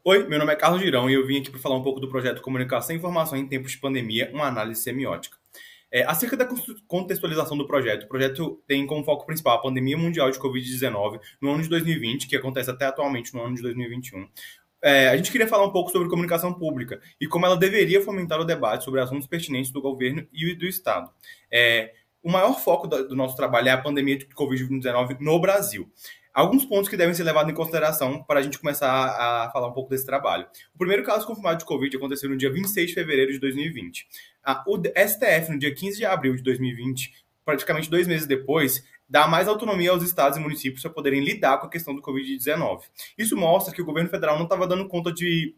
Oi, meu nome é Carlos Girão e eu vim aqui para falar um pouco do projeto Comunicação e Informação em Tempos de Pandemia, uma análise semiótica. Acerca da contextualização do projeto, o projeto tem como foco principal a pandemia mundial de Covid-19 no ano de 2020, que acontece até atualmente no ano de 2021. A gente queria falar um pouco sobre comunicação pública e como ela deveria fomentar o debate sobre assuntos pertinentes do governo e do Estado. O maior foco do nosso trabalho é a pandemia de Covid-19 no Brasil. Alguns pontos que devem ser levados em consideração para a gente começar a falar um pouco desse trabalho. O primeiro caso confirmado de Covid aconteceu no dia 26 de fevereiro de 2020. O STF, no dia 15 de abril de 2020, praticamente 2 meses depois, dá mais autonomia aos estados e municípios para poderem lidar com a questão do Covid-19. Isso mostra que o governo federal não estava dando conta de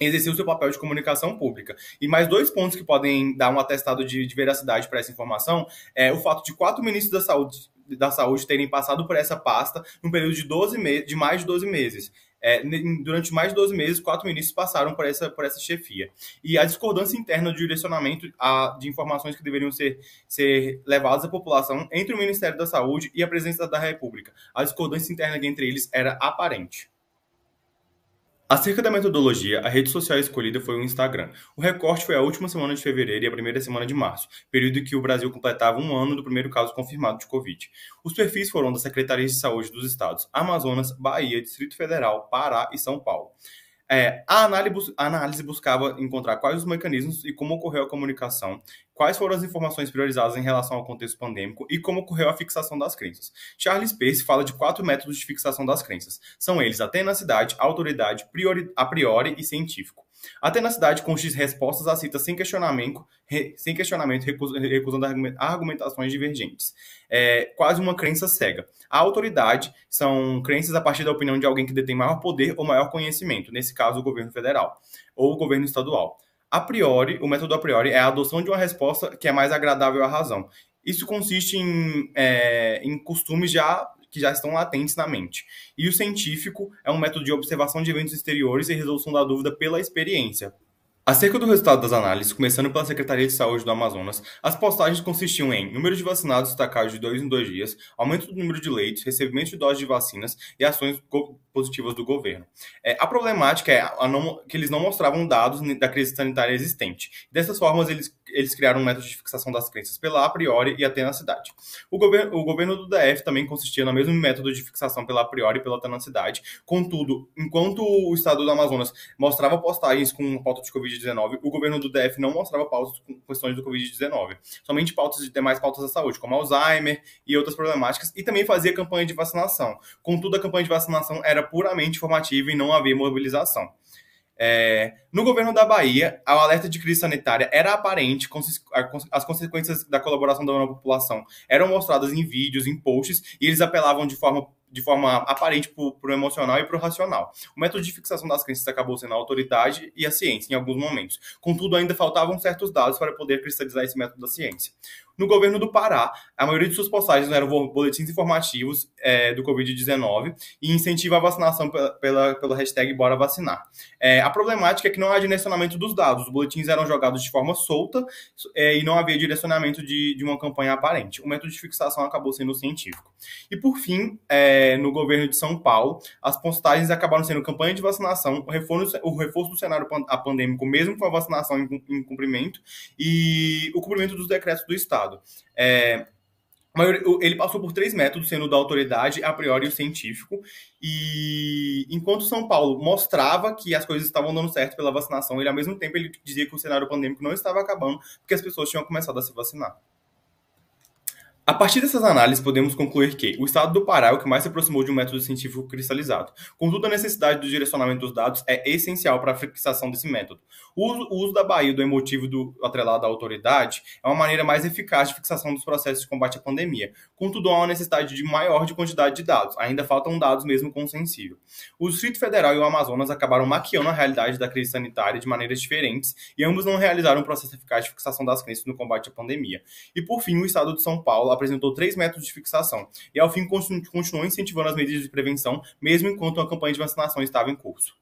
exercer o seu papel de comunicação pública. E mais dois pontos que podem dar um atestado de veracidade para essa informação é o fato de 4 ministros da saúde terem passado por essa pasta num período de mais de 12 meses. Durante mais de 12 meses, 4 ministros passaram por essa chefia. E a discordância interna de direcionamento de informações que deveriam ser levadas à população entre o Ministério da Saúde e a Presidência da República. A discordância interna entre eles era aparente. Acerca da metodologia, a rede social escolhida foi o Instagram. O recorte foi a última semana de fevereiro e a primeira semana de março, período em que o Brasil completava um ano do primeiro caso confirmado de Covid. Os perfis foram das Secretarias de Saúde dos estados Amazonas, Bahia, Distrito Federal, Pará e São Paulo. A análise buscava encontrar quais os mecanismos e como ocorreu a comunicação, quais foram as informações priorizadas em relação ao contexto pandêmico e como ocorreu a fixação das crenças. Charles Peirce fala de 4 métodos de fixação das crenças. São eles a tenacidade, autoridade, a priori e científico. A tenacidade consiste em respostas a citas sem questionamento, recusando argumentações divergentes. Quase uma crença cega. A autoridade são crenças a partir da opinião de alguém que detém maior poder ou maior conhecimento, nesse caso o governo federal ou o governo estadual. A priori, o método a priori é a adoção de uma resposta que é mais agradável à razão. Isso consiste em costumes que já estão latentes na mente. E o científico é um método de observação de eventos exteriores e resolução da dúvida pela experiência. Acerca do resultado das análises, começando pela Secretaria de Saúde do Amazonas, as postagens consistiam em número de vacinados destacados de 2 em 2 dias, aumento do número de leitos, recebimento de doses de vacinas e ações positivas do governo. A problemática é que eles não mostravam dados da crise sanitária existente. Dessas formas, eles criaram um método de fixação das crenças pela a priori e a tenacidade. O governo do DF também consistia no mesmo método de fixação pela a priori e pela tenacidade. Contudo, enquanto o estado do Amazonas mostrava postagens com pauta de Covid-19, o governo do DF não mostrava pautas com questões do Covid-19. Somente pautas de demais pautas da saúde, como Alzheimer e outras problemáticas, e também fazia campanha de vacinação. Contudo, a campanha de vacinação era puramente informativa e não havia mobilização. No governo da Bahia, o alerta de crise sanitária era aparente, as consequências da colaboração da população eram mostradas em vídeos, em posts, e eles apelavam de forma aparente para o emocional e para o racional. O método de fixação das crenças acabou sendo a autoridade e a ciência, em alguns momentos. Contudo, ainda faltavam certos dados para poder cristalizar esse método da ciência. No governo do Pará, a maioria de suas postagens eram boletins informativos do Covid-19 e incentiva a vacinação pela hashtag Bora Vacinar. A problemática é que não há direcionamento dos dados. Os boletins eram jogados de forma solta e não havia direcionamento de uma campanha aparente. O método de fixação acabou sendo científico. E, por fim, no governo de São Paulo, as postagens acabaram sendo campanha de vacinação, o reforço do cenário pandêmico, mesmo com a vacinação em cumprimento, e o cumprimento dos decretos do Estado. Ele passou por 3 métodos, sendo o da autoridade, a priori e o científico. E enquanto São Paulo mostrava que as coisas estavam dando certo pela vacinação, ele, ao mesmo tempo, ele dizia que o cenário pandêmico não estava acabando porque as pessoas tinham começado a se vacinar. A partir dessas análises, podemos concluir que o estado do Pará é o que mais se aproximou de um método científico cristalizado. Contudo, a necessidade do direcionamento dos dados é essencial para a fixação desse método. O uso da Bahia do emotivo atrelado à autoridade é uma maneira mais eficaz de fixação dos processos de combate à pandemia. Contudo, há uma necessidade maior de quantidade de dados. Ainda faltam dados mesmo com o sensível. O Distrito Federal e o Amazonas acabaram maquiando a realidade da crise sanitária de maneiras diferentes e ambos não realizaram um processo eficaz de fixação das crenças no combate à pandemia. E, por fim, o estado de São Paulo apresentou 3 métodos de fixação e, ao fim, continuou incentivando as medidas de prevenção, mesmo enquanto a campanha de vacinação estava em curso.